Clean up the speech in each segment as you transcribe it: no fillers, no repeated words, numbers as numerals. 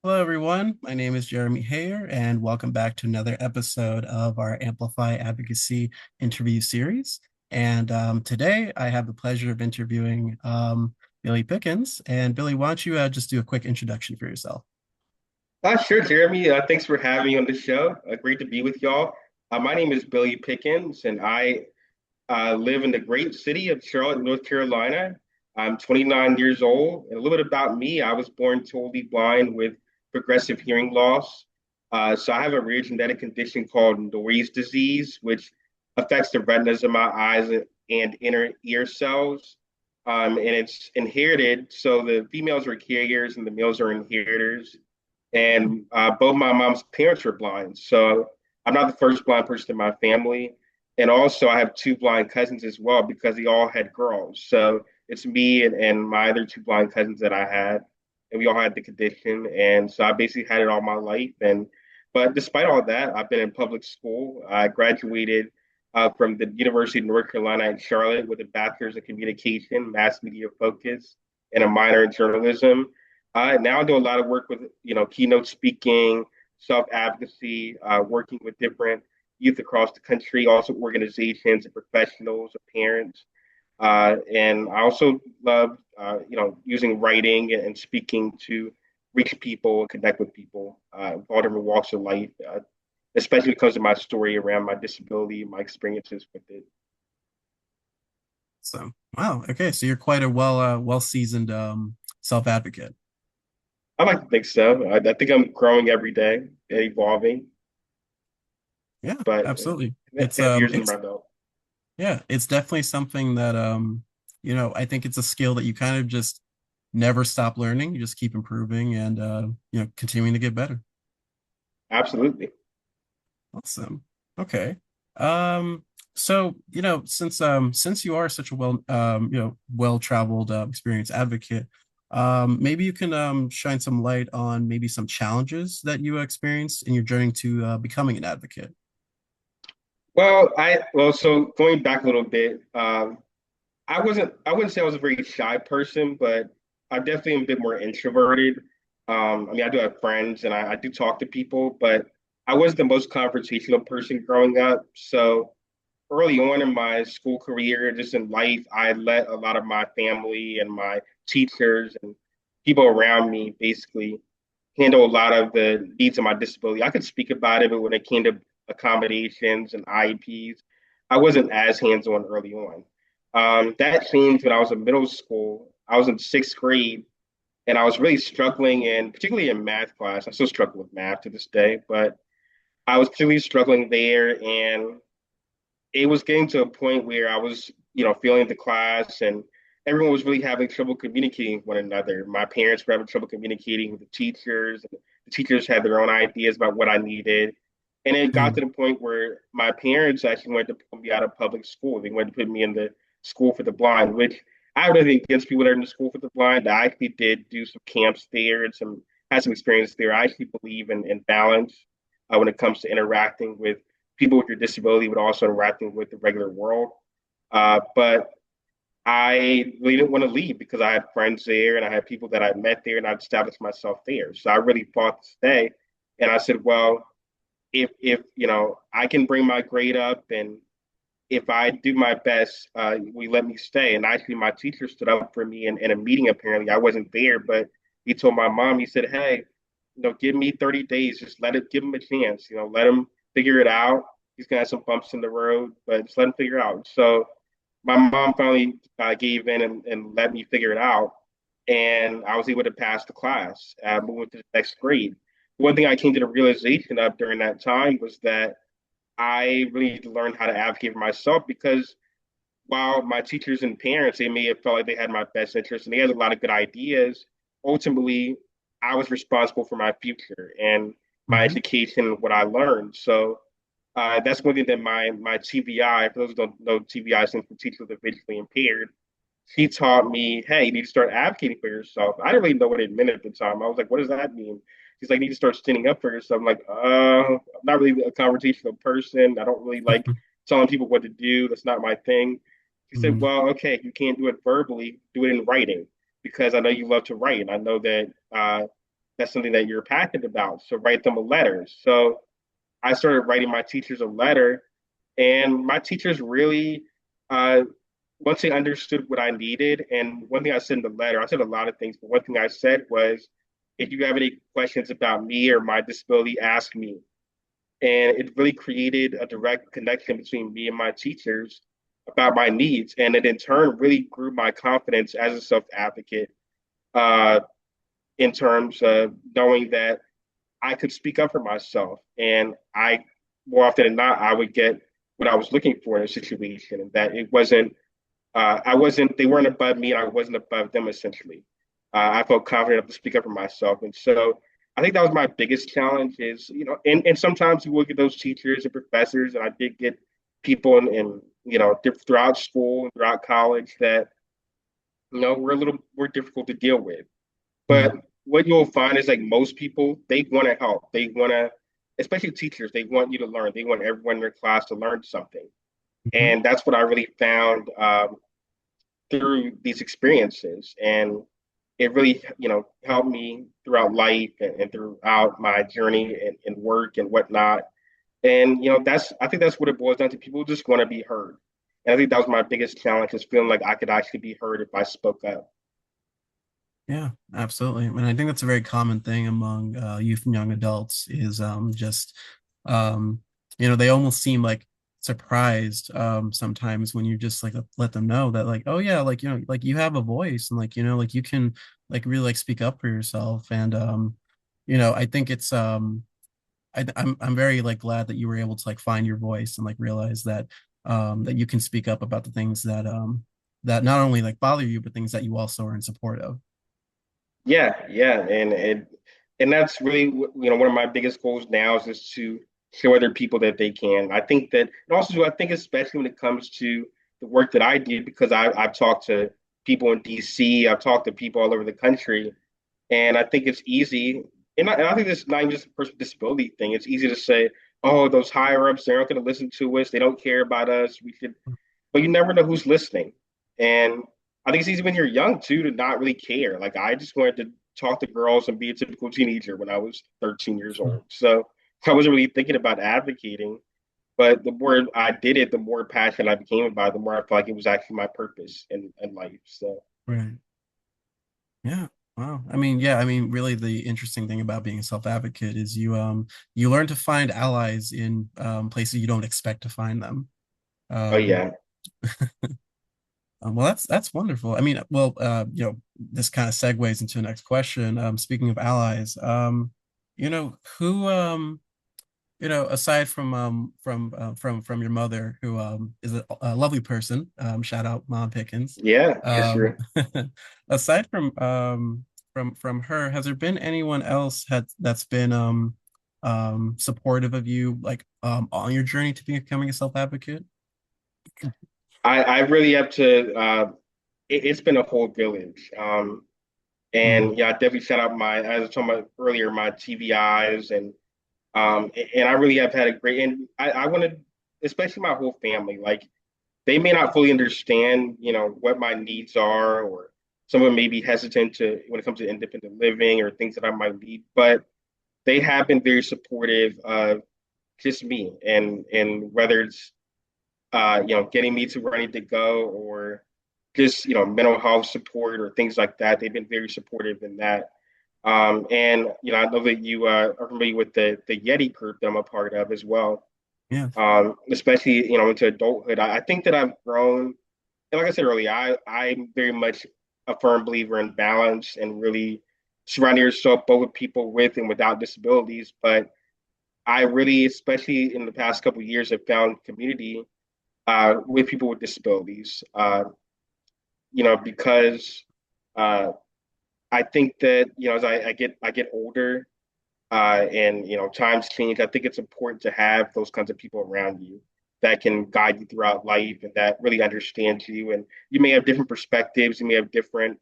Hello, everyone. My name is Jeremy Hayer, and welcome back to another episode of our Amplify Advocacy interview series. And today I have the pleasure of interviewing Billy Pickens. And Billy, why don't you just do a quick introduction for yourself? Sure, Jeremy. Thanks for having me on the show. Great to be with y'all. My name is Billy Pickens, and I live in the great city of Charlotte, North Carolina. I'm 29 years old. And a little bit about me, I was born totally blind with progressive hearing loss. So I have a rare genetic condition called Norrie's disease, which affects the retinas of my eyes and inner ear cells. And it's inherited. So the females are carriers and the males are inheritors. And both my mom's parents were blind. So I'm not the first blind person in my family. And also, I have two blind cousins as well because they all had girls. So it's me and my other two blind cousins that I had, and we all had the condition. And so I basically had it all my life. But despite all that, I've been in public school. I graduated from the University of North Carolina at Charlotte with a bachelor's in communication, mass media focus, and a minor in journalism. I now do a lot of work with, keynote speaking, self-advocacy, working with different youth across the country, also organizations and professionals, and parents. And I also love, using writing and speaking to reach people and connect with people of all different walks of life, especially when it comes to my story around my disability, my experiences with it. So, wow, okay, so you're quite a well seasoned self-advocate. I like to think so. I think I'm growing every day and evolving, Yeah, but absolutely. I have years in It's my belt. yeah, it's definitely something that I think it's a skill that you kind of just never stop learning. You just keep improving and continuing to get better. Absolutely. Awesome. Okay. Um, so, since you are such a well-traveled, experienced advocate, maybe you can shine some light on maybe some challenges that you experienced in your journey to becoming an advocate. So going back a little bit, I wouldn't say I was a very shy person, but I definitely am a bit more introverted. I mean, I do have friends and I do talk to people, but I was the most confrontational person growing up. So early on in my school career, just in life, I let a lot of my family and my teachers and people around me basically handle a lot of the needs of my disability. I could speak about it, but when it came to accommodations and IEPs, I wasn't as hands-on early on. That changed when I was in middle school. I was in sixth grade, and I was really struggling, and particularly in math class. I still struggle with math to this day, but I was particularly struggling there, and it was getting to a point where I was, feeling the class and everyone was really having trouble communicating with one another. My parents were having trouble communicating with the teachers, and the teachers had their own ideas about what I needed. And it got to Mm, the point where my parents actually wanted to put me out of public school. They wanted to put me in the school for the blind, which I have nothing against people that are in the school for the blind. I actually did do some camps there and some had some experience there. I actually believe in balance when it comes to interacting with people with your disability, but also interacting with the regular world. But I really didn't want to leave because I had friends there and I had people that I met there and I'd established myself there. So I really fought to stay. And I said, well, if I can bring my grade up and if I do my best, we let me stay. And actually, my teacher stood up for me in a meeting. Apparently, I wasn't there, but he told my mom, he said, "Hey, give me 30 days. Just give him a chance. Let him figure it out. He's gonna have some bumps in the road, but just let him figure it out." So my mom finally gave in and let me figure it out, and I was able to pass the class, moving to the next grade. One thing I came to the realization of during that time was that I really need to learn how to advocate for myself because while my teachers and parents, they may have felt like they had my best interest and they had a lot of good ideas, ultimately, I was responsible for my future and my mhm. education, what I learned. So that's one thing that my TBI, for those who don't know, TBI stands for Teacher with the Visually Impaired. She taught me, hey, you need to start advocating for yourself. I didn't really know what it meant at the time. I was like, what does that mean? She's like, you need to start standing up for yourself. I'm like, I'm not really a confrontational person. I don't really like telling people what to do. That's not my thing. She said, Mhm. well, okay, if you can't do it verbally, do it in writing. because I know you love to write, and I know that that's something that you're passionate about. So write them a letter. So I started writing my teachers a letter, and my teachers really, uh, once they understood what I needed, and one thing I said in the letter, I said a lot of things, but one thing I said was, if you have any questions about me or my disability, ask me. And it really created a direct connection between me and my teachers about my needs. And it in turn really grew my confidence as a self advocate uh, in terms of knowing that I could speak up for myself. And more often than not, I would get what I was looking for in a situation, and that they weren't above me, and I wasn't above them, essentially. I felt confident enough to speak up for myself. And so I think that was my biggest challenge is, and sometimes you will get those teachers and professors, and I did get people throughout school and throughout college that, we're difficult to deal with. Yeah. But what you'll find is like most people, they want to help. They want to, especially teachers, they want you to learn. They want everyone in their class to learn something. Hmm. And that's what I really found through these experiences. And it really, helped me throughout life and throughout my journey and work and whatnot. And, I think that's what it boils down to. People just want to be heard. And I think that was my biggest challenge is feeling like I could actually be heard if I spoke up. Yeah, absolutely. And I think that's a very common thing among youth and young adults is just um, they almost seem like surprised sometimes when you just like let them know that like, oh yeah, like like you have a voice and like like you can like really like speak up for yourself. And I think it's I'm very like glad that you were able to like find your voice and like realize that that you can speak up about the things that not only like bother you, but things that you also are in support of. Yeah, yeah, and that's really one of my biggest goals now is just to show other people that they can. I think that, and also I think especially when it comes to the work that I did, because I've talked to people in DC, I've talked to people all over the country, and I think it's easy, and I think this is not even just a person with disability thing. It's easy to say, oh, those higher ups, they aren't going to listen to us, they don't care about us. We should, but you never know who's listening. And I think it's easy when you're young too to not really care. Like I just wanted to talk to girls and be a typical teenager when I was 13 years old. So I wasn't really thinking about advocating. But the more I did it, the more passionate I became about it, the more I felt like it was actually my purpose in life. So Right. Yeah. Wow. I mean, yeah, I mean, really the interesting thing about being a self-advocate is you learn to find allies in places you don't expect to find them. oh Um, yeah. well, that's wonderful. I mean, well, this kind of segues into the next question. Speaking of allies, who aside from your mother, who is a lovely person, shout out Mom Pickens. Yeah, for Um, sure. aside from her, has there been anyone else that's been supportive of you, like on your journey to becoming a self-advocate? I really have to it's been a whole village. Mm, And yeah, I definitely shout out as I was talking about earlier, my TVIs and I really have had a great and I want to especially my whole family, like they may not fully understand, what my needs are, or someone may be hesitant to when it comes to independent living or things that I might need, but they have been very supportive of just me and whether it's getting me to where I need to go or just, mental health support or things like that. They've been very supportive in that. And I know that you are familiar with the Yeti group that I'm a part of as well. yeah, Especially into adulthood. I think that I've grown, and like I said earlier, I'm very much a firm believer in balance and really surrounding yourself both with people with and without disabilities. But I really, especially in the past couple of years, have found community with people with disabilities. Because uh, I think that as I get older, and times change, I think it's important to have those kinds of people around you that can guide you throughout life and that really understand you. And you may have different perspectives, you may have different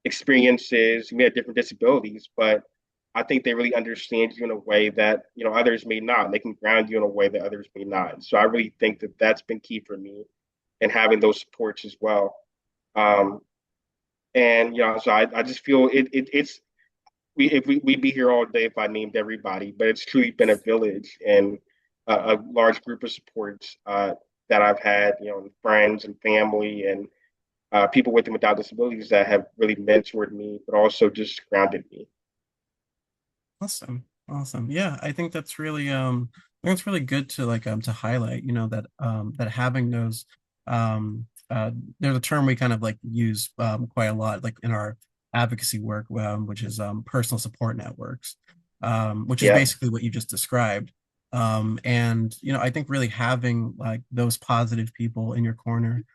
experiences, you may have different disabilities, but I think they really understand you in a way that others may not. They can ground you in a way that others may not. So I really think that that's been key for me and having those supports as well. Um, And so I just feel it's we'd be here all day if I named everybody, but it's truly been a village and a large group of supports that I've had, friends and family and people with and without disabilities that have really mentored me, but also just grounded me. Awesome. Awesome. Yeah, I think that's really I think it's really good to to highlight, that that having those there's a term we kind of use quite a lot like in our advocacy work, which is personal support networks, which is Yeah, basically what you just described. And I think really having like those positive people in your corner,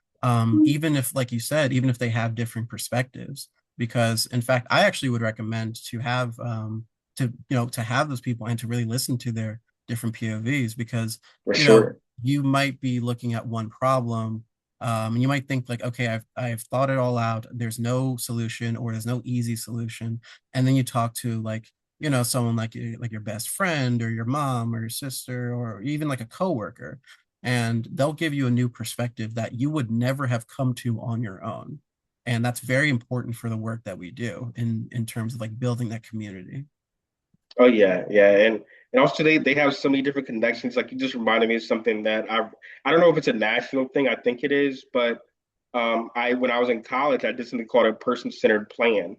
even if, like you said, even if they have different perspectives, because in fact, I actually would recommend to have to have those people and to really listen to their different POVs, because for you know sure. you might be looking at one problem, and you might think like, okay, I've thought it all out, there's no solution or there's no easy solution. And then you talk to someone like your best friend or your mom or your sister or even like a coworker, and they'll give you a new perspective that you would never have come to on your own. And that's very important for the work that we do in terms of like building that community. Oh yeah, yeah, and also they have so many different connections. Like you just reminded me of something that I don't know if it's a national thing. I think it is, but I when I was in college, I did something called a person-centered plan,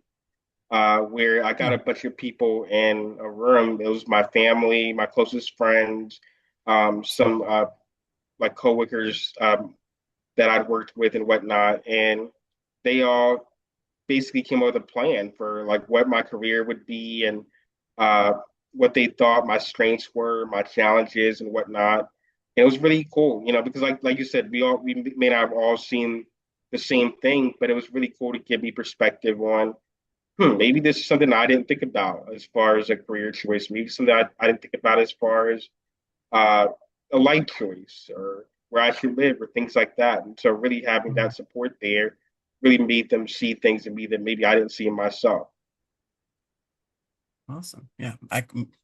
where I got a Hmm. bunch of people in a room. It was my family, my closest friends, some like coworkers that I'd worked with and whatnot, and they all basically came up with a plan for like what my career would be and uh, what they thought my strengths were, my challenges and whatnot. And it was really cool, because like you said, we may not have all seen the same thing, but it was really cool to give me perspective on, maybe this is something I didn't think about as far as a career choice. Maybe something I didn't think about as far as uh, a life choice or where I should live or things like that. And so really having that support there really made them see things in me that maybe I didn't see in myself. Awesome. Yeah,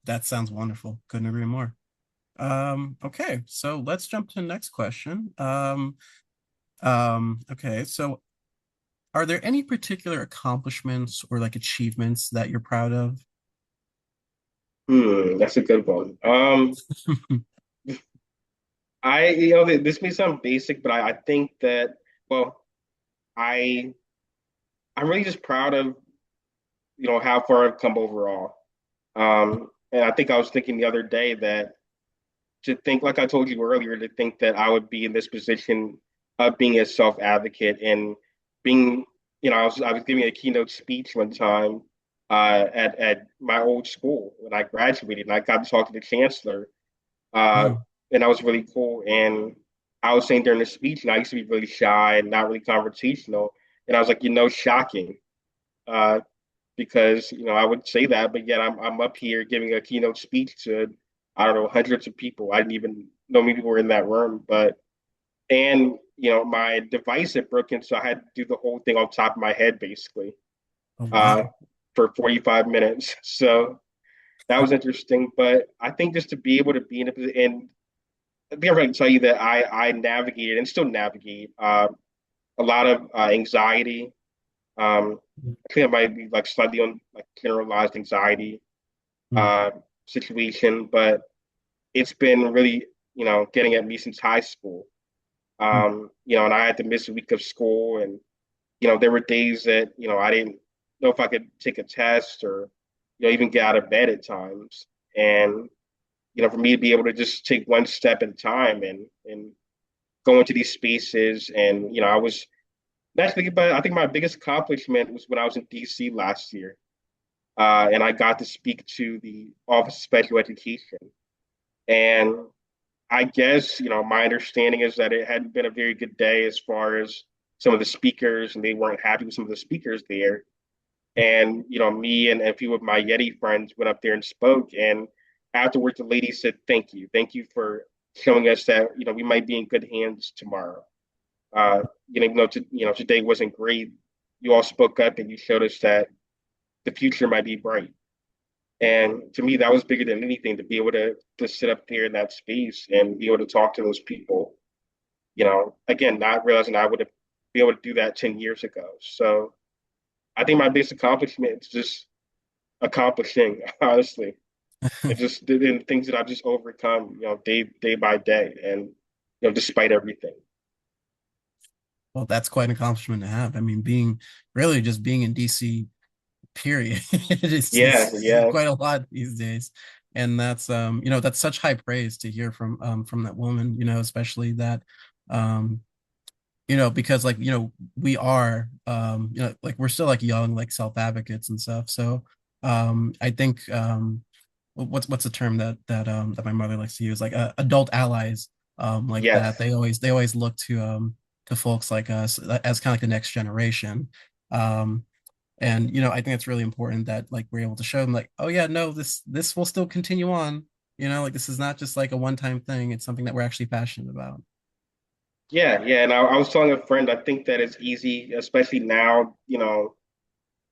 that sounds wonderful. Couldn't agree more. Okay, so let's jump to the next question. Okay, so are there any particular accomplishments or like achievements that you're proud of? That's a good one. This may sound basic, but I think that, well, I I'm really just proud of, how far I've come overall. And I think I was thinking the other day that to think, like I told you earlier, to think that I would be in this position of being a self advocate and being, I was giving a keynote speech one time at my old school when I graduated, and I got to talk to the chancellor, uh, Mm, and that was really cool. And I was saying during the speech, and I used to be really shy and not really conversational, and I was like, shocking. Uh, because I would say that, but yet I'm up here giving a keynote speech to I don't know hundreds of people. I didn't even know many people were in that room, but and my device had broken, so I had to do the whole thing on top of my head basically oh uh, wow. for 45 minutes. So that was interesting, but I think just to be able to be in a position and be able to tell you that I navigated and still navigate a lot of anxiety. I think it might be like slightly on like generalized anxiety Mm, uh, situation, but it's been really, getting at me since high school. mm, And I had to miss a week of school, and there were days that I didn't know if I could take a test or even get out of bed at times. And for me to be able to just take one step at a time and go into these spaces, and I was naturally, but I think my biggest accomplishment was when I was in DC last year, and I got to speak to the Office of Special Education. And I guess, my understanding is that it hadn't been a very good day as far as some of the speakers, and they weren't happy with some of the speakers there. And, me and a few of my Yeti friends went up there and spoke. And afterwards, the lady said, "Thank you. Thank you for showing us that, we might be in good hands tomorrow. Even though, today wasn't great, you all spoke up and you showed us that the future might be bright." And to me, that was bigger than anything to be able to sit up there in that space and be able to talk to those people. Again, not realizing I would have be able to do that 10 years ago. So I think my biggest accomplishment is just accomplishing, honestly, and just the things that I've just overcome, day by day, and despite everything. Well, that's quite an accomplishment to have. I mean, being in DC, period, Yeah, it's yeah, quite a lot these days. And that's such high praise to hear from that woman, especially that um because like we are like we're still like young like self advocates and stuff. So I think what's the term that my mother likes to use, like adult allies, like that yes. they always look to folks like us as kind of like the next generation. um and I think it's really important that like we're able to show them like, oh yeah, no, this will still continue on. Like this is not just like a one-time thing. It's something that we're actually passionate about. Yeah, yeah. And I was telling a friend, I think that it's easy, especially now,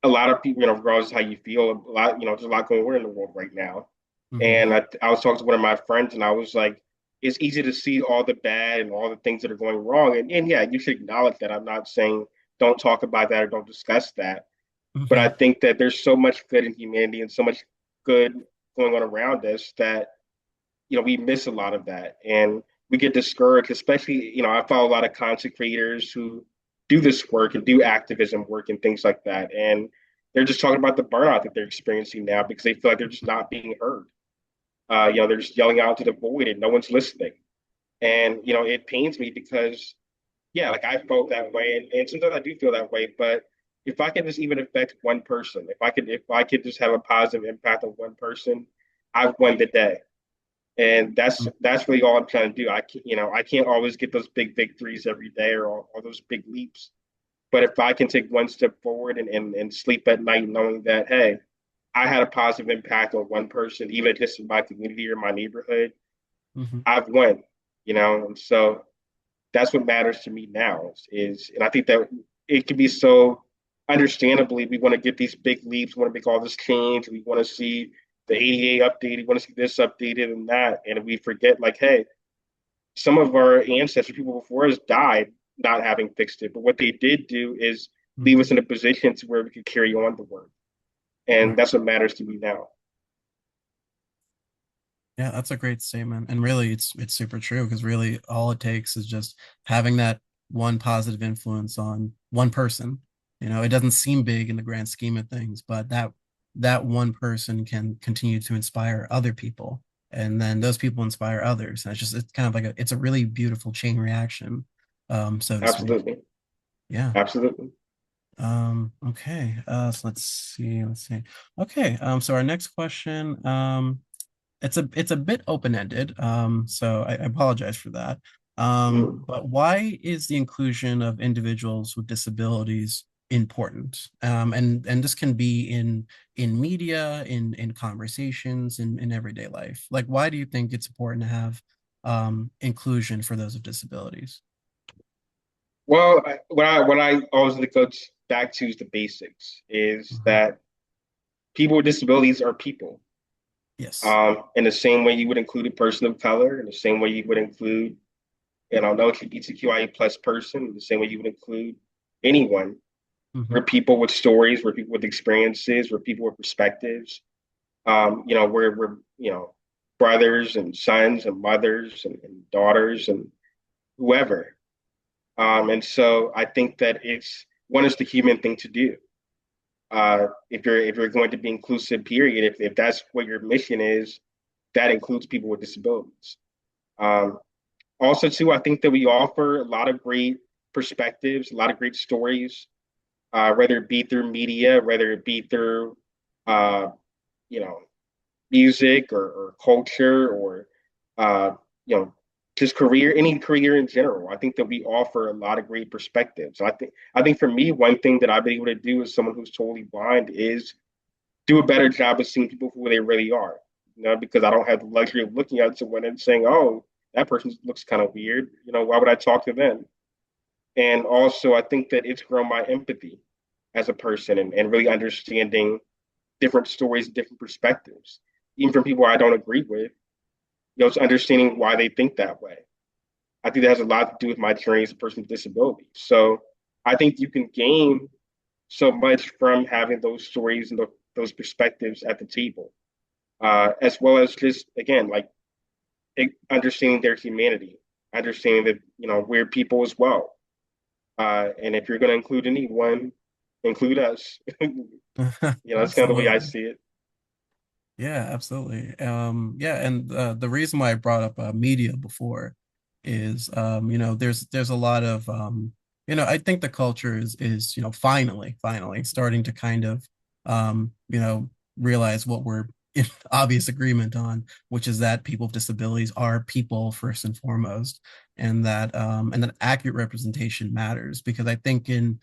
a lot of people, regardless of how you feel, a lot, there's a lot going on in the world right now. Hmm. And I was talking to one of my friends, and I was like, it's easy to see all the bad and all the things that are going wrong. And yeah, you should acknowledge that. I'm not saying don't talk about that or don't discuss that. But I Hmm. think that there's so much good in humanity and so much good going on around us that we miss a lot of that, and we get discouraged. Especially, I follow a lot of content creators who do this work and do activism work and things like that, and they're just talking about the burnout that they're experiencing now because they feel like they're just not being heard. They're just yelling out to the void and no one's listening. And it pains me because yeah, like I felt that way, and sometimes I do feel that way. But if I can just even affect one person, if I could just have a positive impact on one person, I've won the day. And that's really all I'm trying to do. I can't always get those big victories every day or those big leaps. But if I can take one step forward and sleep at night knowing that, hey, I had a positive impact on one person, even if it's in my community or my neighborhood, Hmm. I've won. And so that's what matters to me now and I think that it can be so understandably, we want to get these big leaps, we want to make all this change, we want to see the ADA updated, we want to see this updated and that, and we forget like, hey, some of our ancestors, people before us, died not having fixed it, but what they did do is leave us Hmm. in a position to where we could carry on the work, and Right. that's what matters to me now. Yeah, that's a great statement. And really it's super true, because really all it takes is just having that one positive influence on one person. It doesn't seem big in the grand scheme of things, but that one person can continue to inspire other people. And then those people inspire others. And it's kind of like it's a really beautiful chain reaction, so to speak. Absolutely. Yeah. Absolutely. Okay. So let's see. Okay. So our next question, it's a bit open-ended, so I apologize for that. Mhm. But why is the inclusion of individuals with disabilities important? And this can be in media, in conversations, in everyday life. Like, why do you think it's important to have inclusion for those with disabilities? Well, what I always go back to is the basics, is Mhm. that people with disabilities are people. Yes. In the same way you would include a person of color, in the same way you would include, LGBTQIA plus person, in the same way you would include anyone. We're Hmm. people with stories, we're people with experiences, we're people with perspectives. We're brothers and sons and mothers and daughters and whoever. And so I think that it's one is the human thing to do. If you're going to be inclusive, period, if that's what your mission is, that includes people with disabilities. Um, Also, too, I think that we offer a lot of great perspectives, a lot of great stories, whether it be through media, whether it be through, uh, you know, music or culture or, uh, you know, just any career in general. I think that we offer a lot of great perspectives. I think for me, one thing that I've been able to do as someone who's totally blind is do a better job of seeing people for who they really are. Because I don't have the luxury of looking at someone and saying, "Oh, that person looks kind of weird." Why would I talk to them? And also, I think that it's grown my empathy as a person and really understanding different stories, different perspectives, even from people I don't agree with. It's understanding why they think that way. I think that has a lot to do with my journey as a person with disabilities. So I think you can gain so much from having those stories and those perspectives at the table, as well as just again like understanding their humanity, understanding that we're people as well. And if you're going to include anyone, include us. That's kind of the way I Absolutely. see it. Yeah, absolutely. Yeah, and the reason why I brought up media before is, there's a lot of, I think the culture is, finally starting to kind of, realize what we're in obvious agreement on, which is that people with disabilities are people first and foremost, and that accurate representation matters because I think in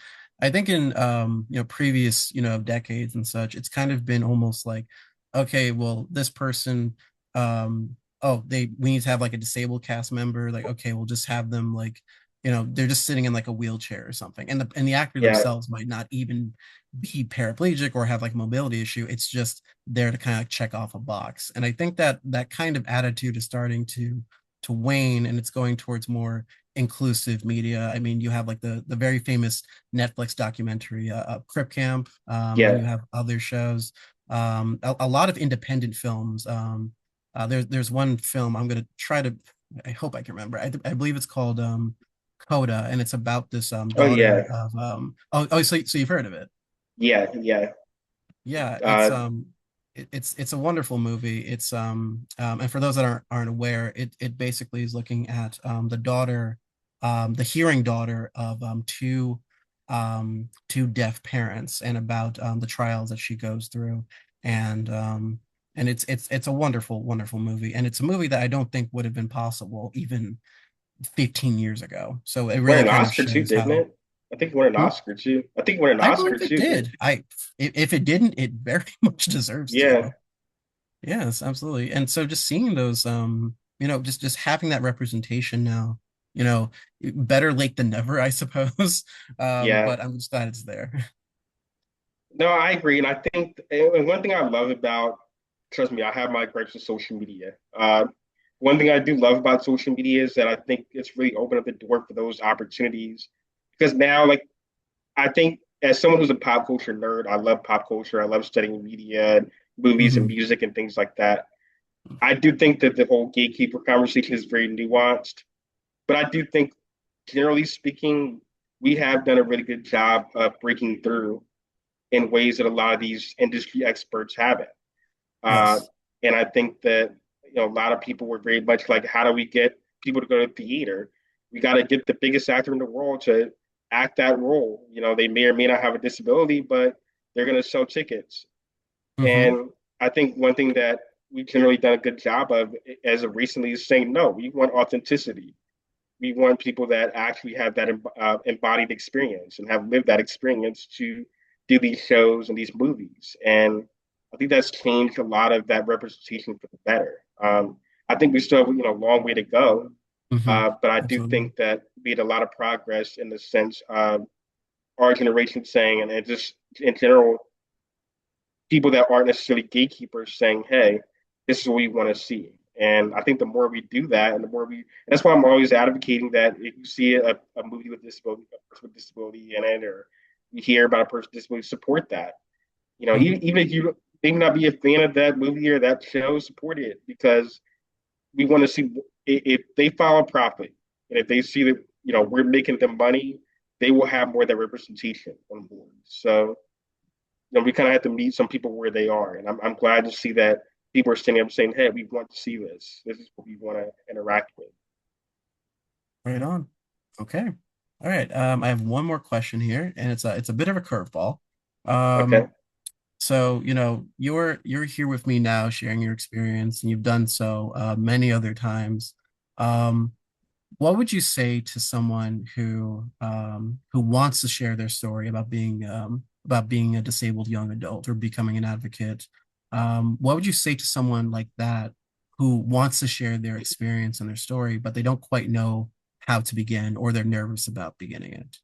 previous decades and such, it's kind of been almost like, okay, well, this person, oh, we need to have like a disabled cast member. Like, okay, we'll just have them like, they're just sitting in like a wheelchair or something. And the actor Yeah, themselves might not even be paraplegic or have like a mobility issue. It's just there to kind of check off a box. And I think that that kind of attitude is starting to wane, and it's going towards more inclusive media. I mean, you have like the very famous Netflix documentary, Crip Camp, and yeah. you have other shows, a lot of independent films. There's one film I'm gonna try to. I hope I can remember. I believe it's called Coda, and it's about this Oh daughter yeah, of so you've heard of it? yeah, yeah. Yeah, Uh, it's a wonderful movie. And for those that aren't aware, it basically is looking at the daughter, the hearing daughter of two deaf parents, and about the trials that she goes through. And it's a wonderful movie, and it's a movie that I don't think would have been possible even 15 years ago. So it won really an kind of Oscar too, shows didn't how. it? I think it won an Hmm? Oscar too. I think it won an I Oscar believe it too. did. If it didn't, it very much deserves Yeah, to. Yes, absolutely. And so just seeing those, just having that representation now, better late than never, I suppose. yeah. But I'm just glad it's there. No, I agree, and I think and one thing I love about, trust me, I have my gripes with social media. One thing I do love about social media is that I think it's really opened up the door for those opportunities because now, like, I think as someone who's a pop culture nerd, I love pop culture. I love studying media and movies and Hmm. music and things like that. I do think that the whole gatekeeper conversation is very nuanced, but I do think, generally speaking, we have done a really good job of breaking through in ways that a lot of these industry experts haven't. Uh, Yes. and I think that a lot of people were very much like, how do we get people to go to theater? We got to get the biggest actor in the world to act that role. They may or may not have a disability, but they're going to sell tickets. Hmm. And I think one thing that we've generally done a good job of as of recently is saying, no, we want authenticity. We want people that actually have that embodied experience and have lived that experience to do these shows and these movies. And I think that's changed a lot of that representation for the better. I think we still have a long way to go, Hmm. but I do Absolutely. think that we had a lot of progress in the sense of our generation saying, and just in general, people that aren't necessarily gatekeepers saying, "Hey, this is what we want to see." And I think the more we do that, and the more and that's why I'm always advocating that if you see a movie with disability, a person with disability in it, or you hear about a person with disability, support that. Hmm. Even if you may not be a fan of that movie or that show, support it because we want to see if they follow profit and if they see that we're making them money, they will have more of that representation on board. So we kind of have to meet some people where they are. And I'm glad to see that people are standing up saying, hey, we want to see this. This is what we want to interact with. Right on. Okay. All right. I have one more question here, and it's a bit of a curveball. Okay. Um, So, you're here with me now sharing your experience, and you've done so many other times. Um, what would you say to someone who wants to share their story about being a disabled young adult or becoming an advocate? What would you say to someone like that who wants to share their experience and their story, but they don't quite know how to begin, or they're nervous about beginning it?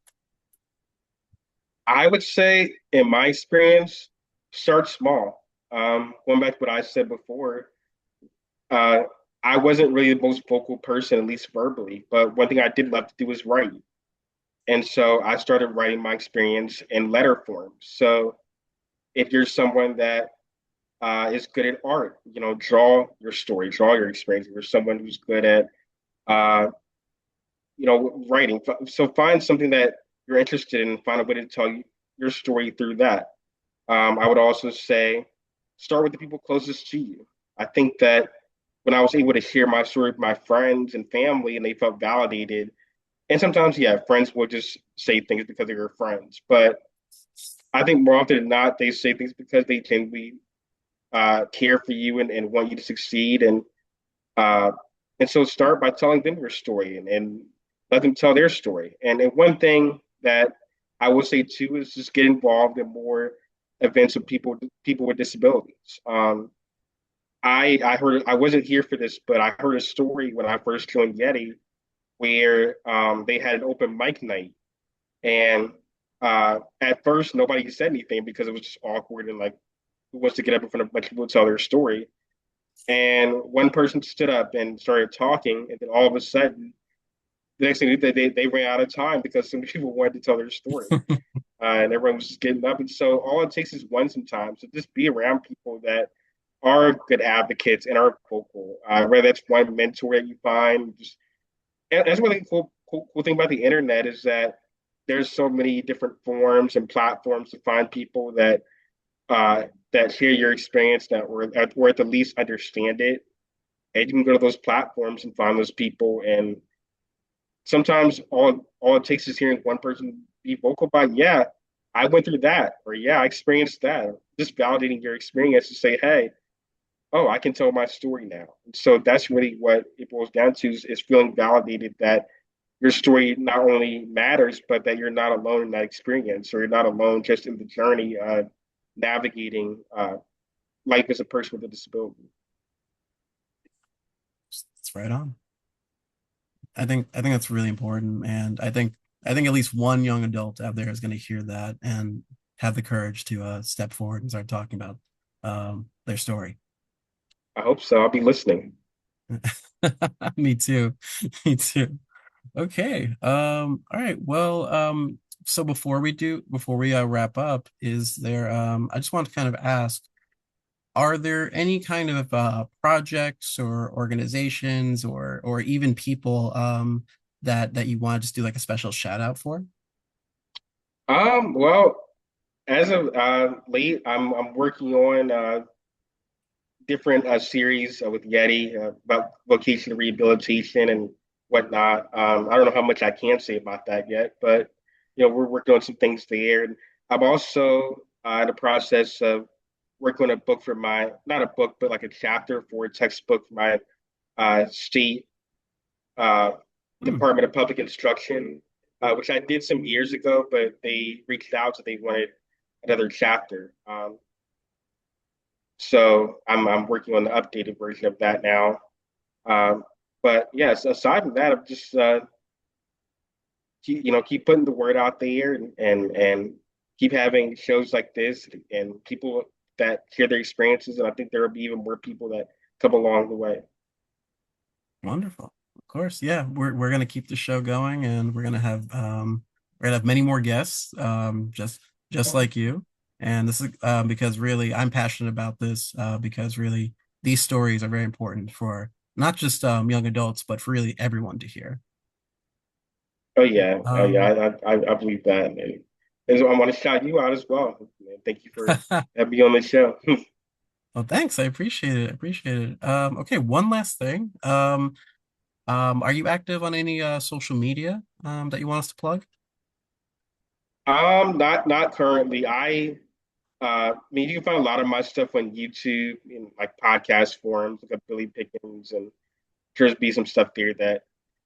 I would say, in my experience, start small. Going back to what I said before, uh, I wasn't really the most vocal person, at least verbally. But one thing I did love to do was write. And so I started writing my experience in letter form. So if you're someone that is good at art, draw your story, draw your experience. If you're someone who's good at, uh, writing, so find something that you're interested in and find a way to tell your story through that. I would also say start with the people closest to you. I think that when I was able to share my story with my friends and family and they felt validated, and sometimes, yeah, friends will just say things because they're your friends. But I think more often than not, they say things because they genuinely care for you and want you to succeed. Uh, and so start by telling them your story and let them tell their story. And one thing that I will say too is just get involved in more events with people with disabilities. I heard I wasn't here for this, but I heard a story when I first joined Yeti where they had an open mic night, and at first nobody said anything because it was just awkward and like who wants to get up in front of a bunch of people and tell their story. And one person stood up and started talking, and then all of a sudden, the next thing they ran out of time because so many people wanted to tell their story, and everyone was just getting up. And so all it takes is one sometimes. So just be around people that are good advocates and are vocal. Whether that's one mentor that you find, just and that's one thing cool thing about the internet is that there's so many different forums and platforms to find people uh, that share your experience that or at the least understand it. And you can go to those platforms and find those people. And sometimes all it takes is hearing one person be vocal about, yeah, I went through that, or yeah, I experienced that. Just validating your experience to say, hey, oh, I can tell my story now. So that's really what it boils down to is feeling validated that your story not only matters, but that you're not alone in that experience, or you're not alone just in the journey of navigating life as a person with a disability. It's right on. I think that's really important, and I think at least one young adult out there is going to hear that and have the courage to step forward and start talking about their story. I hope so. I'll be listening. Me too. Me too. Okay. All right. Well, so before we wrap up, is there I just want to kind of ask, are there any kind of projects or organizations or even people that you want to just do like a special shout out for? Well, as of late, I'm working on different series with Yeti about vocational rehabilitation and whatnot. I don't know how much I can say about that yet, but we're working on some things there. And I'm also in the process of working on a book for my, not a book, but like a chapter for a textbook for my state uh, Hmm, Department of Public Instruction, which I did some years ago, but they reached out so they wanted another chapter. So I'm working on the updated version of that now. Um, but yes, aside from that, I'm just keep putting the word out there and keep having shows like this and people that share their experiences. And I think there will be even more people that come along the way. wonderful. Of course, yeah. We're gonna keep the show going, and we're gonna have many more guests, just like you. And this is because really I'm passionate about this because really these stories are very important for not just young adults, but for really everyone to hear. Oh Um, yeah, I believe that. And so I want to shout you out as well. Thank you for having me on the show. well, thanks. I appreciate it. I appreciate it. Okay, one last thing. Are you active on any social media that you want us to plug? Not currently. I mean, you can find a lot of my stuff on YouTube in like podcast forums, like a Billy Pickens, and there's be some stuff there that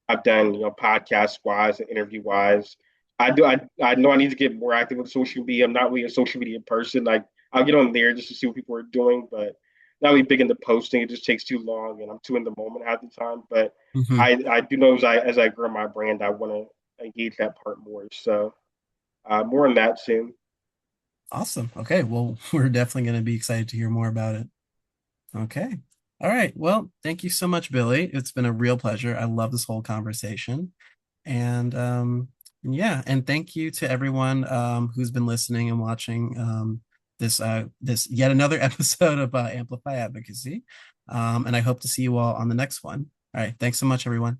I've done, podcast wise and interview wise. I know I need to get more active with social media. I'm not really a social media person. Like I'll get on there just to see what people are doing, but not really big into posting. It just takes too long, and I'm too in the moment half the time. But Hmm. I do know as I grow my brand, I want to engage that part more. So more on that soon. Awesome. Okay, well, we're definitely going to be excited to hear more about it. Okay. All right. Well, thank you so much, Billy. It's been a real pleasure. I love this whole conversation. And Yeah, and thank you to everyone who's been listening and watching this yet another episode of Amplify Advocacy. And I hope to see you all on the next one. All right, thanks so much, everyone.